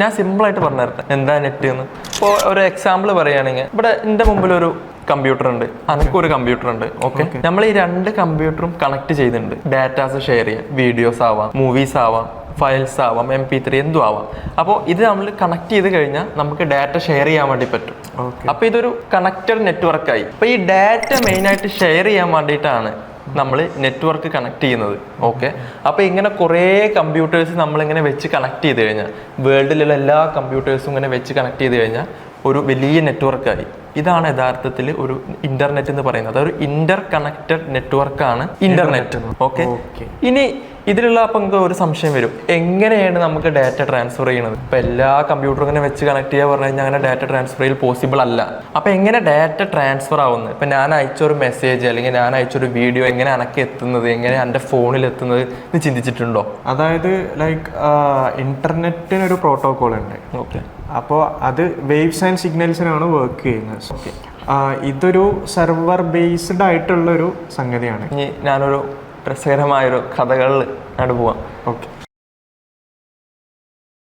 ഞാൻ സിമ്പിളായിട്ട് പറഞ്ഞുതരട്ടെ എന്താ നെറ്റ് എന്ന്. ഇപ്പോൾ ഒരു എക്സാമ്പിൾ പറയുകയാണെങ്കിൽ ഇവിടെ എൻ്റെ മുമ്പിൽ ഒരു കമ്പ്യൂട്ടർ ഉണ്ട്, അനക്കൊരു കമ്പ്യൂട്ടർ ഉണ്ട്. ഓക്കെ, നമ്മൾ ഈ 2 കമ്പ്യൂട്ടറും കണക്ട് ചെയ്തിട്ടുണ്ട്. ഡാറ്റാസ് ഷെയർ ചെയ്യാം, വീഡിയോസ് ആവാം, മൂവീസ് ആവാം, ഫയൽസ് ആവാം, MP3 എന്തും ആവാം. അപ്പോൾ ഇത് നമ്മൾ കണക്ട് ചെയ്ത് കഴിഞ്ഞാൽ നമുക്ക് ഡാറ്റ ഷെയർ ചെയ്യാൻ വേണ്ടി പറ്റും. അപ്പോൾ ഇതൊരു കണക്റ്റഡ് നെറ്റ്വർക്കായി. അപ്പോൾ ഈ ഡാറ്റ മെയിനായിട്ട് ഷെയർ ചെയ്യാൻ വേണ്ടിയിട്ടാണ് നമ്മൾ നെറ്റ്വർക്ക് കണക്ട് ചെയ്യുന്നത്. ഓക്കെ, അപ്പോൾ ഇങ്ങനെ കുറേ കമ്പ്യൂട്ടേഴ്സ് നമ്മളിങ്ങനെ വെച്ച് കണക്ട് ചെയ്ത് കഴിഞ്ഞാൽ, വേൾഡിലുള്ള എല്ലാ കമ്പ്യൂട്ടേഴ്സും ഇങ്ങനെ വെച്ച് കണക്ട് ചെയ്ത് കഴിഞ്ഞാൽ ഒരു വലിയ നെറ്റ്വർക്കായി. ഇതാണ് യഥാർത്ഥത്തിൽ ഒരു ഇന്റർനെറ്റ് എന്ന് പറയുന്നത്. അതൊരു ഇന്റർ കണക്റ്റഡ് നെറ്റ്വർക്കാണ് ഇന്റർനെറ്റ്. ഓക്കെ, ഇനി ഇതിലുള്ള അപ്പം ഒരു സംശയം വരും, എങ്ങനെയാണ് നമുക്ക് ഡാറ്റ ട്രാൻസ്ഫർ ചെയ്യുന്നത്? ഇപ്പം എല്ലാ കമ്പ്യൂട്ടറും ഇങ്ങനെ വെച്ച് കണക്ട് ചെയ്യാൻ പറഞ്ഞു കഴിഞ്ഞാൽ അങ്ങനെ ഡാറ്റ ട്രാൻസ്ഫർ ചെയ്യൽ പോസിബിൾ അല്ല. അപ്പം എങ്ങനെ ഡാറ്റ ട്രാൻസ്ഫർ ആവുന്നത്? ഇപ്പം ഞാൻ അയച്ചൊരു മെസ്സേജ് അല്ലെങ്കിൽ ഞാൻ അയച്ചൊരു വീഡിയോ എങ്ങനെ അനക്ക് എത്തുന്നത്, എങ്ങനെ എൻ്റെ ഫോണിൽ എത്തുന്നത് എന്ന് ചിന്തിച്ചിട്ടുണ്ടോ? അതായത് ലൈക്ക് ഇന്റർനെറ്റിനൊരു പ്രോട്ടോകോൾ ഉണ്ട്. ഓക്കെ, അപ്പോൾ അത് വേവ്സ് ആൻഡ് സിഗ്നൽസിനാണ് വർക്ക് ചെയ്യുന്നത്. ഓക്കെ, ഇതൊരു സെർവർ ബേസ്ഡ് ആയിട്ടുള്ളൊരു സംഗതിയാണ്. ഇനി ഞാനൊരു രസകരമായൊരു കഥകളിൽ പോവാം. ഓക്കെ,